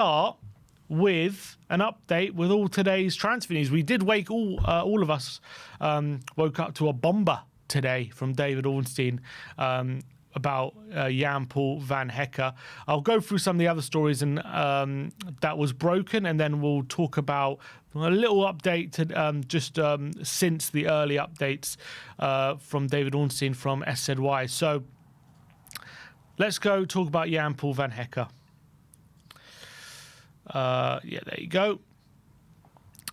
start with an update with all today's transfer news. We did wake all of us woke up to a bomber today from David Ornstein about Jan Paul van Hecke. I'll go through some of the other stories and that was broken, and then we'll talk about a little update to, since the early updates from David Ornstein from SZY. So let's go talk about Jan Paul van Hecke. Yeah, there you go.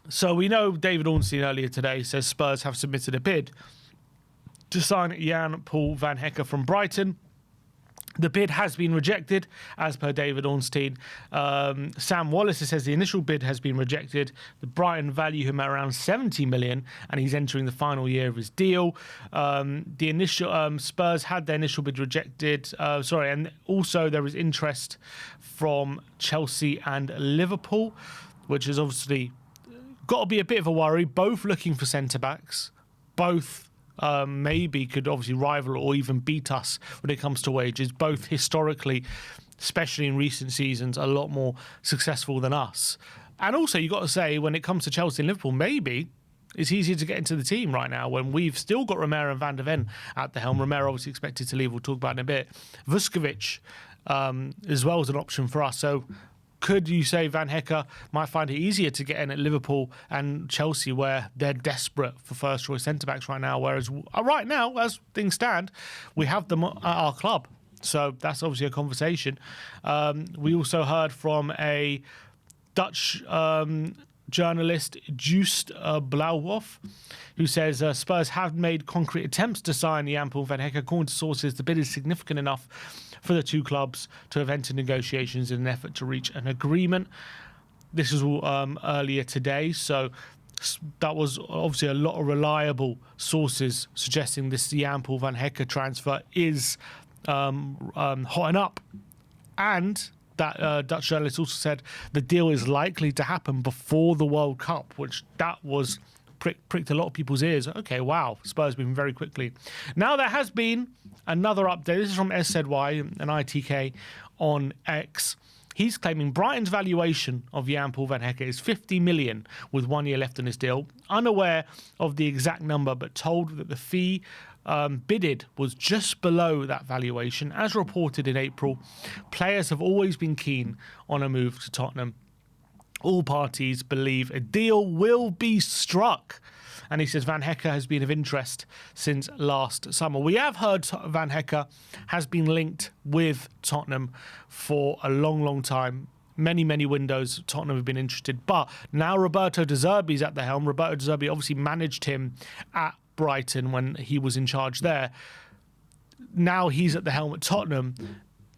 So we know David Ornstein earlier today says Spurs have submitted a bid to sign Jan Paul van Hecke from Brighton. The bid has been rejected, as per David Ornstein. Sam Wallace says the initial bid has been rejected. The Brighton value him at around 70 million, and he's entering the final year of his deal. The initial Spurs had their initial bid rejected. And also there is interest from Chelsea and Liverpool, which is obviously got to be a bit of a worry. Both looking for centre backs, both. Maybe could obviously rival or even beat us when it comes to wages. Both historically, especially in recent seasons, a lot more successful than us. And also, you've got to say, when it comes to Chelsea and Liverpool, maybe it's easier to get into the team right now when we've still got Romero and Van der Ven at the helm. Romero obviously expected to leave. We'll talk about it in a bit. Vuskovic as well as an option for us. So could you say Van Hecke might find it easier to get in at Liverpool and Chelsea, where they're desperate for first-choice centre-backs right now, whereas right now, as things stand, we have them at our club. So that's obviously a conversation. We also heard from a Dutch journalist, Joost Blauwhof, who says Spurs have made concrete attempts to sign Jan Paul van Hecke. According to sources, the bid is significant enough for the two clubs to have entered negotiations in an effort to reach an agreement. This was all earlier today, so that was obviously a lot of reliable sources suggesting this Jan Paul van Hecke transfer is hotting up. And that Dutch journalist also said the deal is likely to happen before the World Cup, which that was pricked a lot of people's ears. Okay, wow, Spurs moving very quickly. Now there has been another update. This is from SZY and ITK on X. He's claiming Brighton's valuation of Jan Paul van Hecke is 50 million with 1 year left on his deal. Unaware of the exact number, but told that the fee bidded was just below that valuation. As reported in April, players have always been keen on a move to Tottenham. All parties believe a deal will be struck. And he says Van Hecke has been of interest since last summer. We have heard Van Hecke has been linked with Tottenham for a long, long time. Many, many windows Tottenham have been interested. But now Roberto De Zerbi is at the helm. Roberto De Zerbi obviously managed him at Brighton when he was in charge there. Now he's at the helm at Tottenham.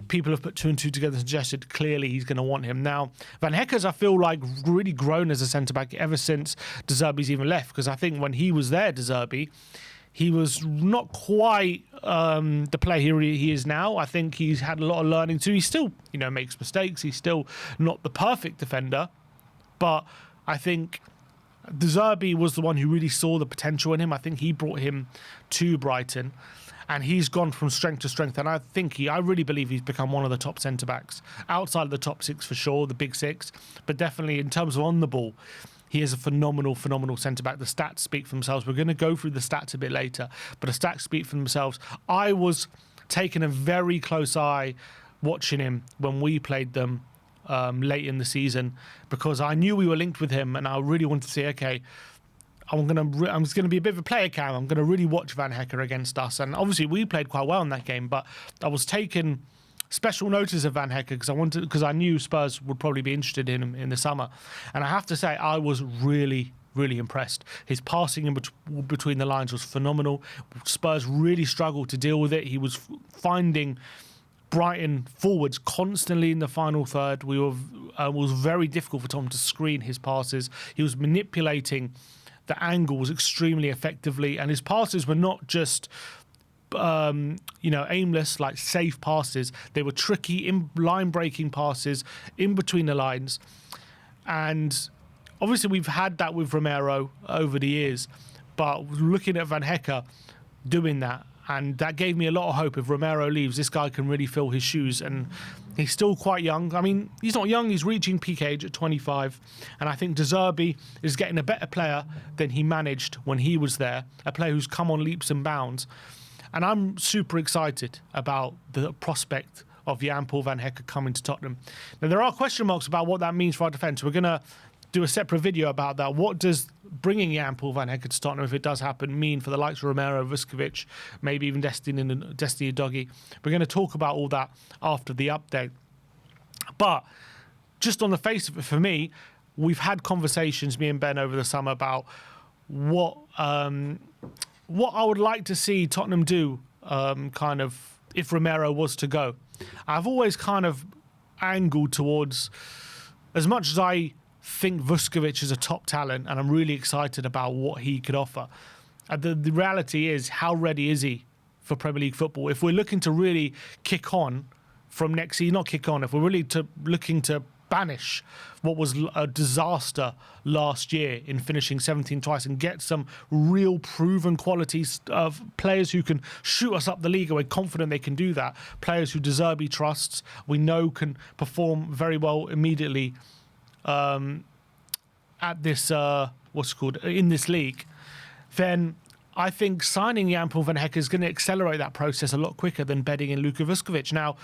People have put two and two together and suggested clearly he's going to want him. Now, Van Hecke's, I feel like, really grown as a centre-back ever since De Zerbi's even left, because I think when he was there, De Zerbi, he was not quite the player he is now. I think he's had a lot of learning too. He still, makes mistakes. He's still not the perfect defender, but I think De Zerbi was the one who really saw the potential in him. I think he brought him to Brighton, and he's gone from strength to strength. And I really believe he's become one of the top centre-backs, outside of the top six for sure, the big six, but definitely in terms of on the ball, he is a phenomenal centre-back. The stats speak for themselves. We're going to go through the stats a bit later, but the stats speak for themselves. I was taking a very close eye watching him when we played them late in the season, because I knew we were linked with him, and I really wanted to say, okay, I'm just going to be a bit of a player cam. I'm going to really watch Van Hecke against us. And obviously we played quite well in that game, but I was taking special notice of Van Hecke because I knew Spurs would probably be interested in him in the summer. And I have to say, I was really, really impressed. His passing in between the lines was phenomenal. Spurs really struggled to deal with it. He was finding Brighton forwards constantly in the final third. It was very difficult for Tom to screen his passes. He was manipulating the angles extremely effectively, and his passes were not just aimless, like safe passes. They were tricky, line breaking passes in between the lines. And obviously we've had that with Romero over the years, but looking at Van Hecke doing that, and that gave me a lot of hope. If Romero leaves, this guy can really fill his shoes, and He's still quite young. I mean, he's not young. He's reaching peak age at 25. And I think Zerbi is getting a better player than he managed when he was there, a player who's come on leaps and bounds. And I'm super excited about the prospect of Jan-Paul van Hecke coming to Tottenham. Now, there are question marks about what that means for our defence. We're going to do a separate video about that. What does bringing Jan-Paul van Hecke to Tottenham, if it does happen, mean for the likes of Romero, Vuskovic, maybe even Destiny Udogie? We're going to talk about all that after the update. But just on the face of it, for me, we've had conversations, me and Ben, over the summer about what I would like to see Tottenham do, kind of, if Romero was to go. I've always kind of angled towards, as much as I think Vuskovic is a top talent and I'm really excited about what he could offer, the reality is, how ready is he for Premier League football? If we're looking to really kick on from next season, not kick on, if we're really looking to banish what was a disaster last year in finishing 17 twice and get some real proven qualities of players who can shoot us up the league, and we're confident they can do that, players who Zerbi trusts, we know can perform very well immediately at this in this league, then I think signing Jan-Paul van Hecke is going to accelerate that process a lot quicker than betting in Luka Vuskovic. Now,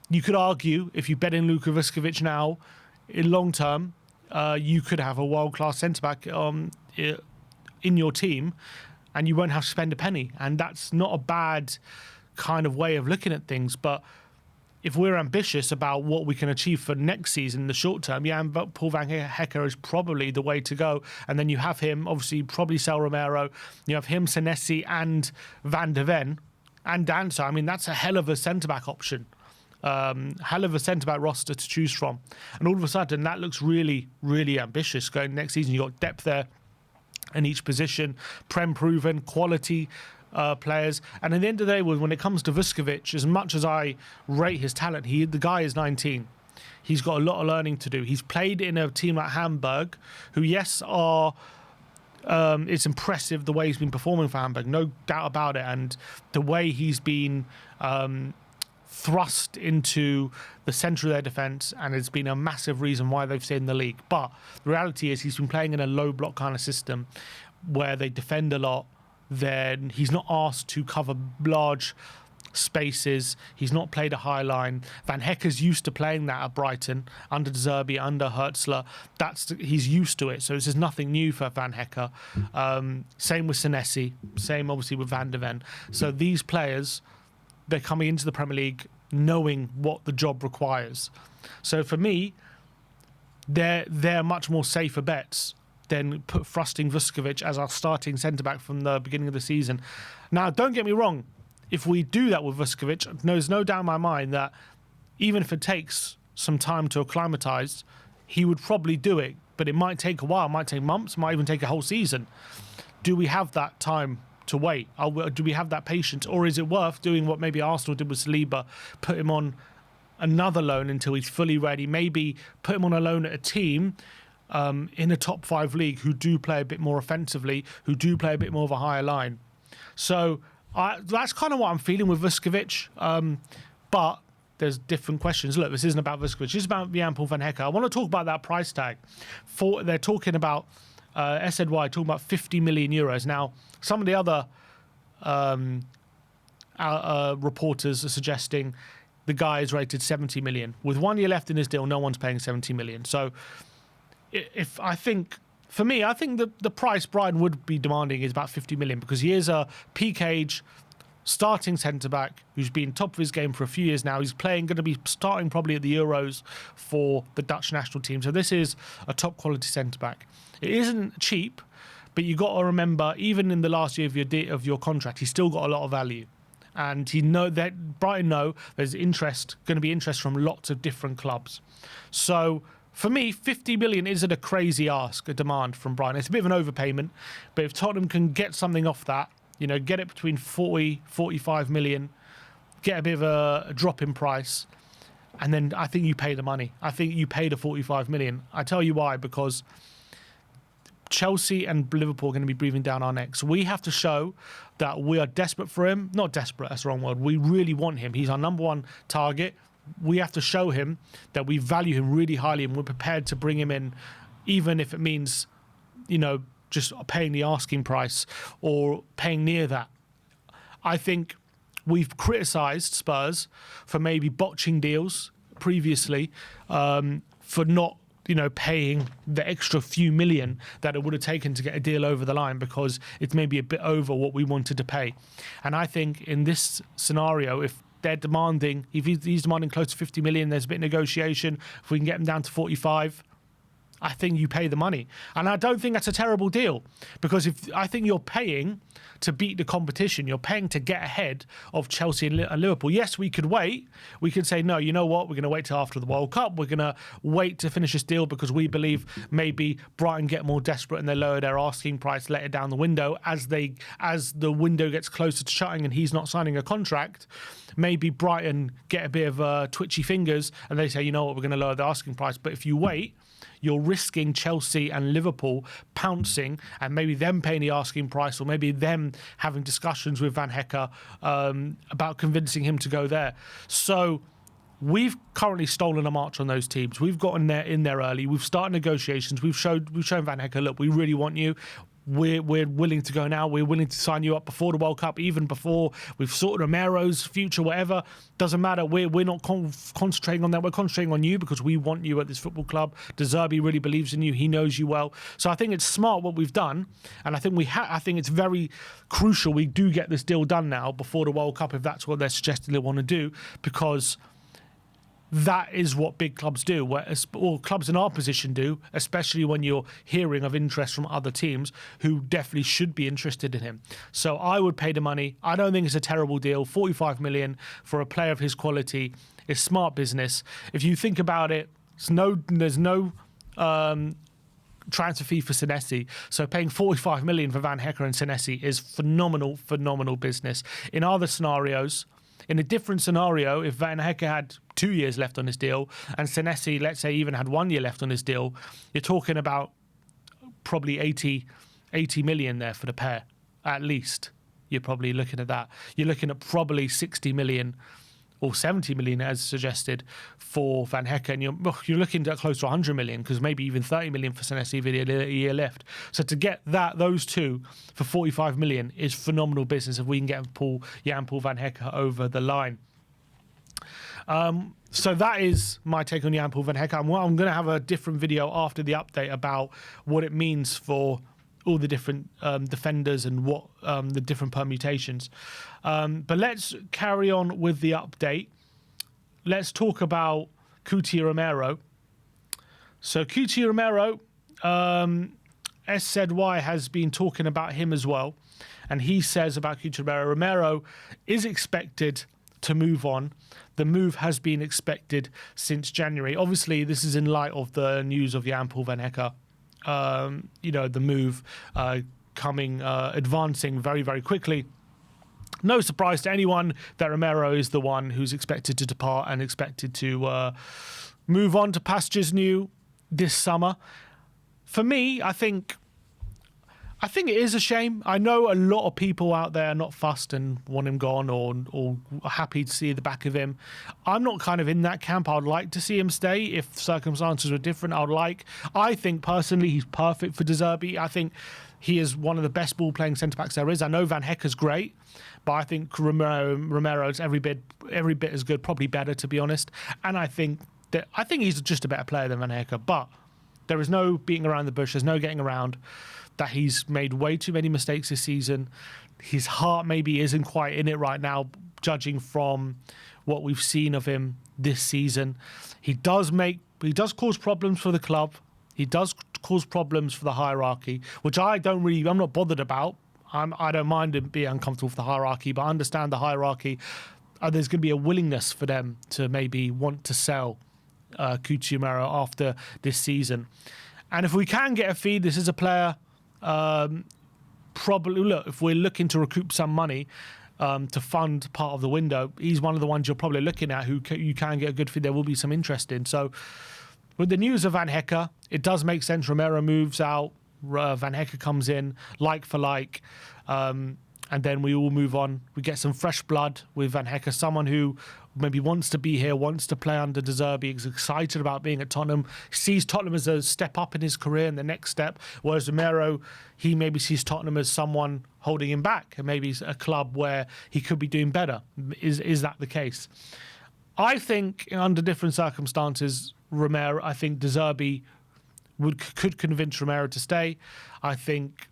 you could argue, if you bet in Luka Vuskovic now, in long term, you could have a world-class centre-back in your team and you won't have to spend a penny. And that's not a bad kind of way of looking at things. But if we're ambitious about what we can achieve for next season in the short term, Jan-Paul van Hecke is probably the way to go. And then you have him, obviously, probably sell Romero. You have him, Senesi, and Van de Ven, and Danso. I mean, that's a hell of a centre-back option. Hell of a centre-back roster to choose from. And all of a sudden, that looks really, really ambitious. Going next season, you've got depth there in each position, Prem-proven, quality players. And at the end of the day, when it comes to Vuskovic, as much as I rate his talent, the guy is 19. He's got a lot of learning to do. He's played in a team like Hamburg, who, yes, are... it's impressive the way he's been performing for Hamburg, no doubt about it. And the way he's been... thrust into the centre of their defence, and it's been a massive reason why they've stayed in the league. But the reality is, he's been playing in a low block kind of system where they defend a lot. Then he's not asked to cover large spaces. He's not played a high line. Van Hecke's used to playing that at Brighton under Zerbi, under Hertzler. He's used to it. So this is nothing new for Van Hecke. Same with Senesi. Same obviously with Van de Ven. So these players, they're coming into the Premier League knowing what the job requires. So for me, they're much more safer bets than thrusting Vuskovic as our starting centre-back from the beginning of the season. Now, don't get me wrong. If we do that with Vuskovic, there's no doubt in my mind that even if it takes some time to acclimatise, he would probably do it. But it might take a while, it might take months, it might even take a whole season. Do we have that time to wait? Do we have that patience? Or is it worth doing what maybe Arsenal did with Saliba, put him on another loan until he's fully ready, maybe put him on a loan at a team in a top 5 league who do play a bit more offensively, who do play a bit more of a higher line. So that's kind of what I'm feeling with Vuskovic. But there's different questions. Look, this isn't about Vuskovic, this is about Jan-Paul van Hecke. I want to talk about that price tag. They're talking about SNY talking about 50 million euros. Now, some of the other reporters are suggesting the guy is rated 70 million. With 1 year left in his deal, no one's paying 70 million. So I think the price Brighton would be demanding is about 50 million, because he is a peak age starting centre-back who's been top of his game for a few years now. He's going to be starting probably at the Euros for the Dutch national team. So this is a top quality centre-back. It isn't cheap, but you got to remember, even in the last year of your contract, he's still got a lot of value. And Brighton know there's going to be interest from lots of different clubs. So for me, 50 million isn't a crazy ask, a demand from Brighton. It's a bit of an overpayment, but if Tottenham can get something off that, get it between 40, 45 million, get a bit of a drop in price, and then I think you pay the money. I think you pay the 45 million. I tell you why, because Chelsea and Liverpool are going to be breathing down our necks. We have to show that we are desperate for him. Not desperate, that's the wrong word. We really want him. He's our number one target. we have to show him that we value him really highly and we're prepared to bring him in, even if it means, just paying the asking price or paying near that. I think we've criticised Spurs for maybe botching deals previously, for not paying the extra few million that it would have taken to get a deal over the line, because it's maybe a bit over what we wanted to pay. And I think in this scenario, if they're demanding, if he's demanding close to 50 million, there's a bit of negotiation. If we can get him down to 45, I think you pay the money. And I don't think that's a terrible deal, because I think you're paying to beat the competition. You're paying to get ahead of Chelsea and Liverpool. Yes, we could wait. We could say, no, you know what? We're going to wait till after the World Cup. We're going to wait to finish this deal because we believe maybe Brighton get more desperate and they lower their asking price, let it down the window. As the window gets closer to shutting and he's not signing a contract, maybe Brighton get a bit of twitchy fingers and they say, you know what, we're going to lower the asking price. But if you wait, you're risking Chelsea and Liverpool pouncing and maybe them paying the asking price, or maybe them having discussions with Van Hecke about convincing him to go there. So we've currently stolen a march on those teams. We've gotten in there early. We've started negotiations. We've shown Van Hecke, look, we really want you. We're willing to go now. We're willing to sign you up before the World Cup, even before we've sorted Romero's future, whatever. Doesn't matter. We're not concentrating on that. We're concentrating on you because we want you at this football club. Zerbi really believes in you. He knows you well. So I think it's smart what we've done, and I think I think it's very crucial we do get this deal done now before the World Cup, if that's what they're suggesting they want to do, because that is what big clubs do, or clubs in our position do, especially when you're hearing of interest from other teams who definitely should be interested in him. So I would pay the money. I don't think it's a terrible deal. 45 million for a player of his quality is smart business. If you think about it, there's no transfer fee for Senesi. So paying 45 million for Van Hecke and Senesi is phenomenal business. In other scenarios, in a different scenario, if Van Hecke had 2 years left on his deal and Senesi, let's say, even had 1 year left on his deal, you're talking about probably 80 million there for the pair, at least. You're probably looking at that. You're looking at probably 60 million or 70 million, as suggested, for Van Hecke, and you're looking at close to 100 million, because maybe even 30 million for Senesi with a year left. So to get those two for 45 million is phenomenal business if we can get Jan Paul Van Hecke over the line. So that is my take on Jan Paul Van Hecke. I'm going to have a different video after the update about what it means for all the different defenders and what the different permutations. But let's carry on with the update. Let's talk about Cuti Romero. So Cuti Romero, SZY has been talking about him as well. And he says about Cuti Romero is expected to move on. The move has been expected since January. Obviously, this is in light of the news of Jan Paul Van Hecke. The move advancing very, very quickly. No surprise to anyone that Romero is the one who's expected to depart and expected to move on to pastures new this summer. For me, I think it is a shame. I know a lot of people out there are not fussed and want him gone or are happy to see the back of him. I'm not kind of in that camp. I'd like to see him stay if circumstances were different. I think personally he's perfect for Zerbi. I think he is one of the best ball-playing centre-backs there is. I know Van Hecke's great, but I think Romero's every bit as good, probably better, to be honest. And I think he's just a better player than Van Hecke. But there is no beating around the bush. There's no getting around that he's made way too many mistakes this season. His heart maybe isn't quite in it right now, judging from what we've seen of him this season. He does cause problems for the club. He does cause problems for the hierarchy, which I'm not bothered about. I don't mind him being uncomfortable with the hierarchy, but I understand the hierarchy. There's going to be a willingness for them to maybe want to sell Cuti Romero after this season. And if we can get a fee, this is a player, probably, look, if we're looking to recoup some money to fund part of the window, he's one of the ones you're probably looking at who you can get a good fee. There will be some interest in. So with the news of Van Hecke, it does make sense. Romero moves out, Van Hecke comes in, like for like, and then we all move on. We get some fresh blood with Van Hecke, someone who maybe wants to be here, wants to play under De Zerbi, is excited about being at Tottenham, sees Tottenham as a step up in his career and the next step, whereas Romero, he maybe sees Tottenham as someone holding him back, and maybe a club where he could be doing better. Is that the case? I think under different circumstances, I think De Zerbi could convince Romero to stay. I think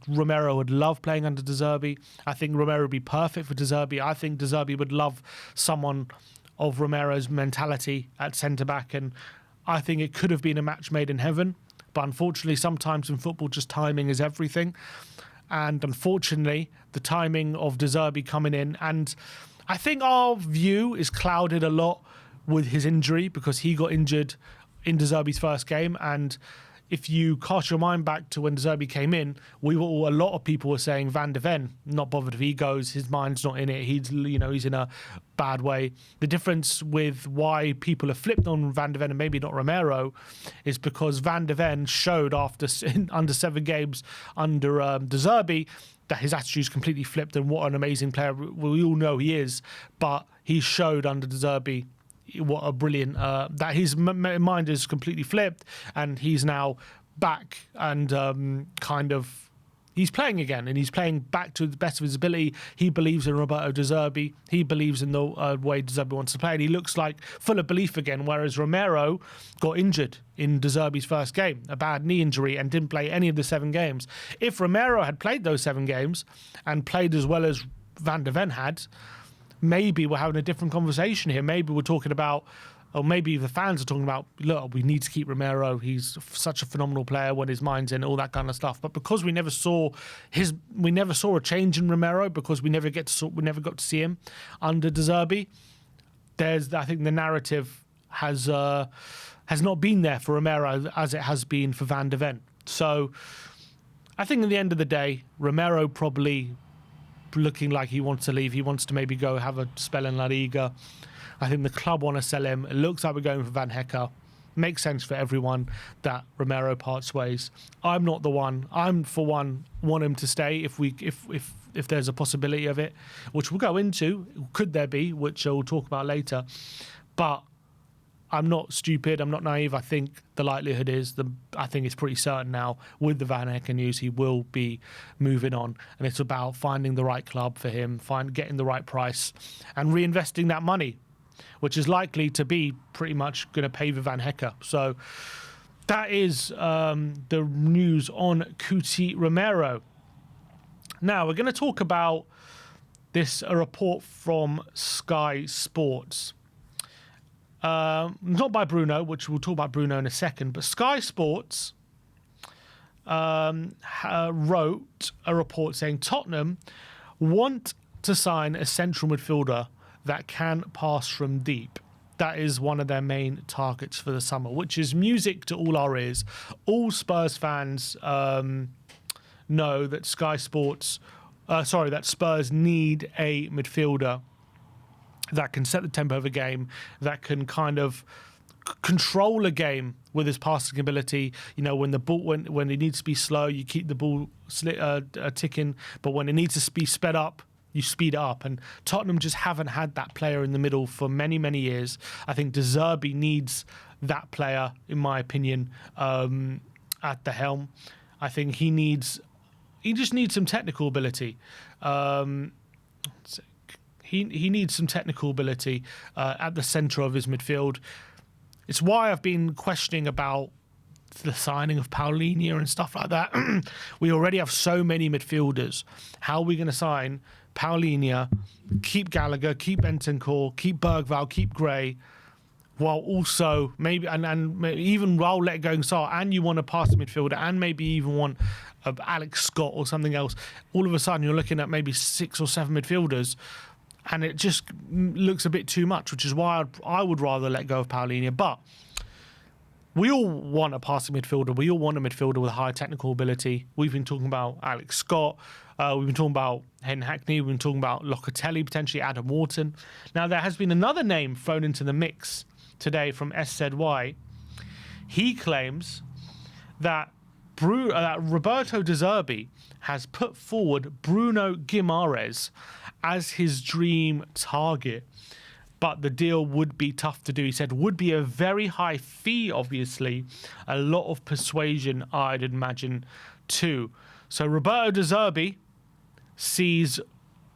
Romero would love playing under De Zerbi. I think Romero would be perfect for De Zerbi. I think De Zerbi would love someone of Romero's mentality at centre-back, and I think it could have been a match made in heaven. But unfortunately, sometimes in football, just timing is everything. And unfortunately, the timing of De Zerbi coming in, and I think our view is clouded a lot with his injury, because he got injured in De Zerbi's first game. And if you cast your mind back to when De Zerbi came in, a lot of people were saying Van de Ven, not bothered if he goes, his mind's not in it, he's in a bad way. The difference with why people have flipped on Van de Ven and maybe not Romero is because Van de Ven showed under 7 games under De Zerbi that his attitude's completely flipped, and what an amazing player we all know he is. But he showed under De Zerbi what a brilliant that his mind is completely flipped, and he's now back and he's playing again, and he's playing back to the best of his ability. He believes in Roberto De Zerbi. He believes in the way De Zerbi wants to play, and he looks like full of belief again, whereas Romero got injured in De Zerbi's first game, a bad knee injury, and didn't play any of the 7 games. If Romero had played those 7 games and played as well as Van de Ven had, maybe we're having a different conversation here. Maybe we're talking about, or maybe the fans are talking about, look, we need to keep Romero. He's such a phenomenal player when his mind's in, all that kind of stuff. But because we never saw a change in Romero, because we never got to see him under De Zerbi, I think the narrative has not been there for Romero as it has been for Van de Ven. So I think at the end of the day, Romero probably looking like he wants to leave. He wants to maybe go have a spell in La Liga. I think the club want to sell him. It looks like we're going for Van Hecke. Makes sense for everyone that Romero parts ways. I'm not the one. I'm, for one, want him to stay if there's a possibility of it, which we'll go into. Could there be, which we'll talk about later. But I'm not stupid. I'm not naive. I think the likelihood is, I think it's pretty certain now with the Van Hecke news, he will be moving on. And it's about finding the right club for him, getting the right price, and reinvesting that money, which is likely to be pretty much going to pay for Van Hecke. So that is the news on Cuti Romero. Now we're going to talk about a report from Sky Sports. Not by Bruno, which we'll talk about Bruno in a second, but Sky Sports wrote a report saying Tottenham want to sign a central midfielder that can pass from deep. That is one of their main targets for the summer, which is music to all our ears. All Spurs fans know that that Spurs need a midfielder that can set the tempo of a game, that can kind of control a game with his passing ability. When the ball, when it needs to be slow, you keep the ball ticking, but when it needs to be sped up, you speed it up. And Tottenham just haven't had that player in the middle for many, many years. I think De Zerbi needs that player, in my opinion, at the helm. I think he just needs some technical ability. He needs some technical ability at the centre of his midfield. It's why I've been questioning about the signing of Paulinho and stuff like that. We already have so many midfielders. How are we going to sign Paulinho, keep Gallagher, keep Bentancur, keep Bergvall, keep Gray, while also maybe and even while letting go Sarr, and you want a passing midfielder, and maybe even want Alex Scott or something else? All of a sudden, you're looking at maybe 6 or 7 midfielders. And it just looks a bit too much, which is why I would rather let go of Paulinho. But we all want a passing midfielder. We all want a midfielder with high technical ability. We've been talking about Alex Scott. We've been talking about Hecke. We've been talking about Locatelli, potentially Adam Wharton. Now, there has been another name thrown into the mix today from SZY. He claims that Roberto De Zerbi has put forward Bruno Guimaraes as his dream target, but the deal would be tough to do. He said would be a very high fee, obviously, a lot of persuasion, I'd imagine, too. So Roberto De Zerbi sees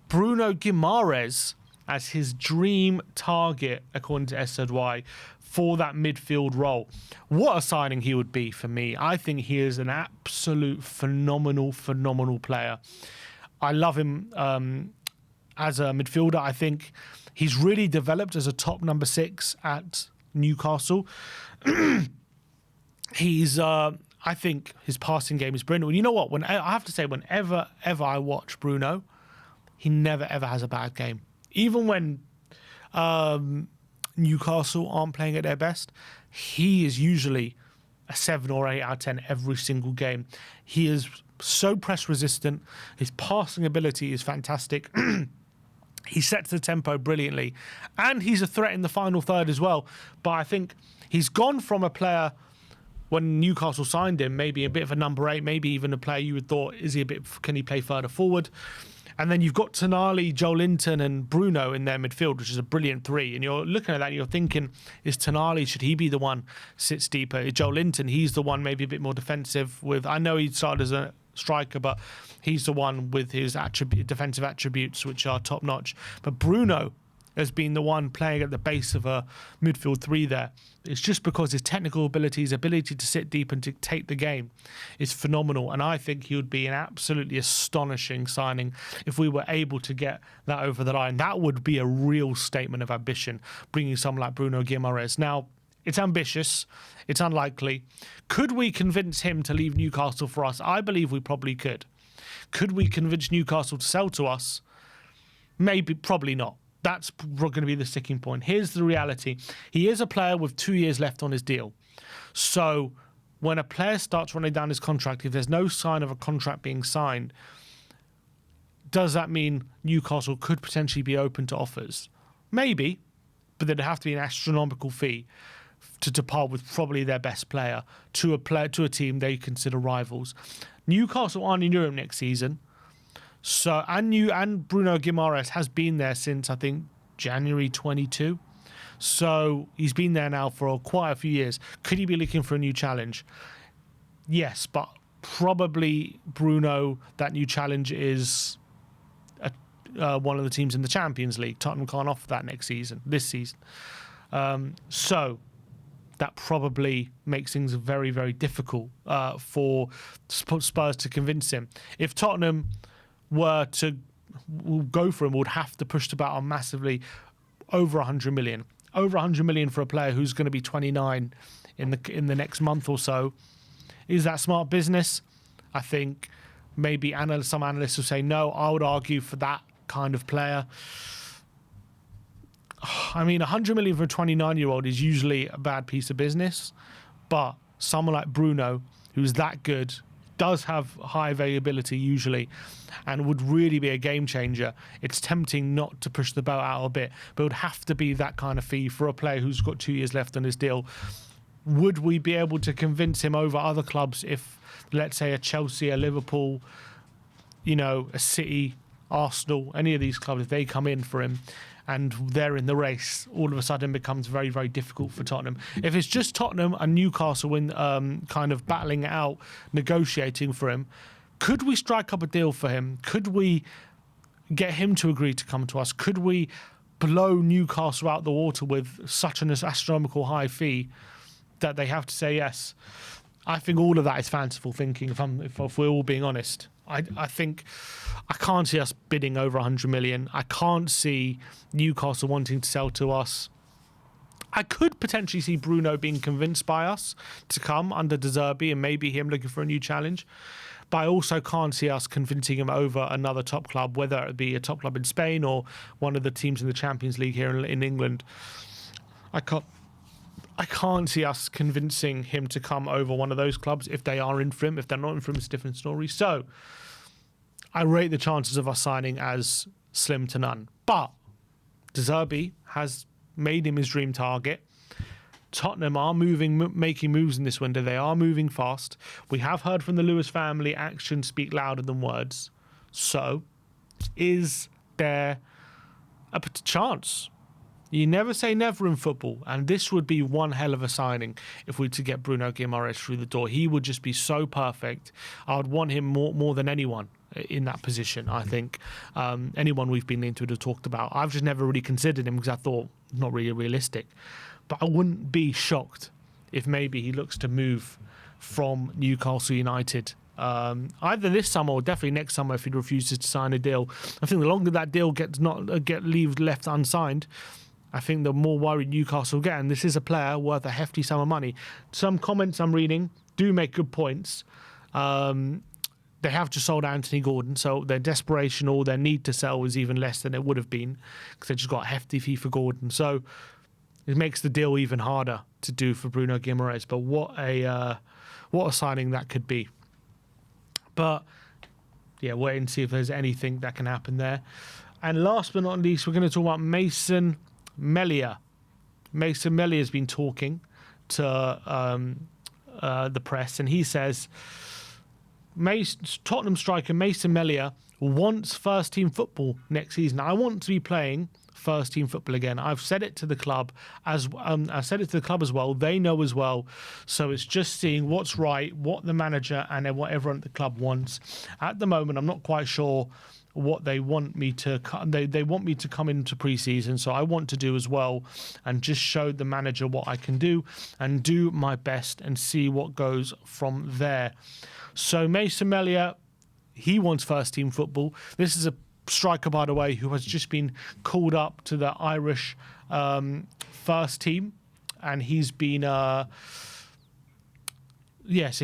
Bruno Guimaraes as his dream target, according to SZY, for that midfield role. What a signing he would be for me. I think he is an absolute phenomenal player. I love him as a midfielder. I think he's really developed as a top number 6 at Newcastle. I think his passing game is brilliant. You know what? I have to say, whenever I watch Bruno, he never ever has a bad game. Even when Newcastle aren't playing at their best, he is usually a 7 or 8 out of 10 every single game. He is so press resistant. His passing ability is fantastic. He sets the tempo brilliantly, and he's a threat in the final third as well. But I think he's gone from a player, when Newcastle signed him, maybe a bit of a number 8, maybe even a player you would thought, can he play further forward? And then you've got Tonali, Joelinton and Bruno in their midfield, which is a brilliant 3. And you're looking at that and you're thinking, is Tonali, should he be the one sits deeper? Is Joelinton, he's the one maybe a bit more defensive with, I know he started as a striker, but he's the one with his defensive attributes, which are top notch. But Bruno has been the one playing at the base of a midfield 3 there. It's just because his technical ability, his ability to sit deep and dictate the game is phenomenal. And I think he would be an absolutely astonishing signing if we were able to get that over the line. That would be a real statement of ambition, bringing someone like Bruno Guimaraes. Now, it's ambitious. It's unlikely. Could we convince him to leave Newcastle for us? I believe we probably could. Could we convince Newcastle to sell to us? Maybe, probably not. That's going to be the sticking point. Here's the reality. He is a player with 2 years left on his deal. So when a player starts running down his contract, if there's no sign of a contract being signed, does that mean Newcastle could potentially be open to offers? Maybe, but there'd have to be an astronomical fee to part with probably their best player to a team they consider rivals. Newcastle aren't in Europe next season. So and Bruno Guimaraes has been there since, I think, January 22. So he's been there now for quite a few years. Could he be looking for a new challenge? Yes, but probably Bruno, that new challenge is one of the teams in the Champions League. Tottenham can't offer that this season. So that probably makes things very, very difficult for Spurs to convince him. If Tottenham were to go for him, would have to push the battle massively, over 100 million. Over 100 million for a player who's going to be 29 in the next month or so. Is that smart business? I think maybe some analysts will say no. I would argue for that kind of player. I mean, 100 million for a 29-year-old is usually a bad piece of business, but someone like Bruno, who's that good, does have high availability usually and would really be a game changer. It's tempting not to push the boat out a bit, but it would have to be that kind of fee for a player who's got 2 years left on his deal. Would we be able to convince him over other clubs if, let's say, a Chelsea, a Liverpool, a City, Arsenal, any of these clubs, if they come in for him and they're in the race, all of a sudden becomes very, very difficult for Tottenham. If it's just Tottenham and Newcastle in kind of battling it out, negotiating for him, could we strike up a deal for him? Could we get him to agree to come to us? Could we blow Newcastle out the water with such an astronomical high fee that they have to say yes? I think all of that is fanciful thinking, if we're all being honest. I think I can't see us bidding over 100 million. I can't see Newcastle wanting to sell to us. I could potentially see Bruno being convinced by us to come under De Zerbi and maybe him looking for a new challenge. But I also can't see us convincing him over another top club, whether it be a top club in Spain or one of the teams in the Champions League here in England. I can't see us convincing him to come over one of those clubs if they are in for him. If they're not in for him, it's a different story. So I rate the chances of us signing as slim to none. But De Zerbi has made him his dream target. Tottenham are making moves in this window. They are moving fast. We have heard from the Lewis family, actions speak louder than words. So is there a chance. You never say never in football, and this would be one hell of a signing if we were to get Bruno Guimaraes through the door. He would just be so perfect. I would want him more than anyone in that position, I think. Anyone we've been linked to have talked about. I've just never really considered him because I thought not really realistic. But I wouldn't be shocked if maybe he looks to move from Newcastle United either this summer or definitely next summer if he refuses to sign a deal. I think the longer that deal leaves left unsigned, I think the more worried Newcastle get. And this is a player worth a hefty sum of money. Some comments I'm reading do make good points. They have just sold Anthony Gordon, so their desperation or their need to sell is even less than it would have been because they just got a hefty fee for Gordon. So it makes the deal even harder to do for Bruno Guimaraes. But what a signing that could be. But yeah, wait and see if there's anything that can happen there. And last but not least, we're going to talk about Mason Melia. Mason Melia has been talking to the press, and he says Tottenham striker Mason Melia wants first-team football next season. I want to be playing first-team football again. I've said it to the club as well. They know as well. So it's just seeing what's right, what the manager and then what everyone at the club wants. At the moment, I'm not quite sure what they want me to. They want me to come into pre-season, so I want to do as well and just show the manager what I can do and do my best and see what goes from there. So Mason Melia, he wants first-team football. This is a striker, by the way, who has just been called up to the Irish first team, and he's been so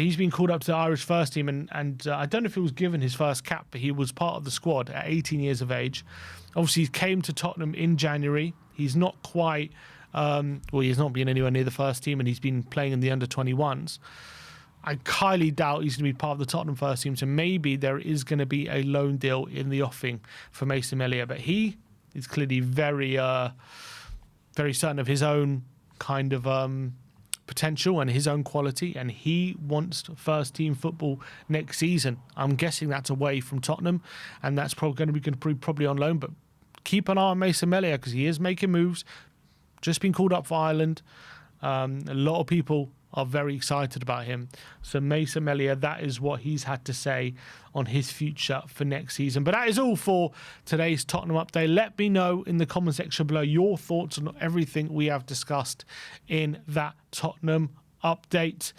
he's been called up to the Irish first team, and I don't know if he was given his first cap, but he was part of the squad at 18 years of age. Obviously, he came to Tottenham in January. He's not quite he's not been anywhere near the first team, and he's been playing in the under-21s. I highly doubt he's going to be part of the Tottenham first team, so maybe there is going to be a loan deal in the offing for Mason Melia. But he is clearly very, very certain of his own kind of potential and his own quality, and he wants first team football next season. I'm guessing that's away from Tottenham, and that's probably going to be probably on loan. But keep an eye on Mason Melia because he is making moves. Just been called up for Ireland. A lot of people are very excited about him. So Mason Melia, that is what he's had to say on his future for next season. But that is all for today's Tottenham update. Let me know in the comment section below your thoughts on everything we have discussed in that Tottenham update.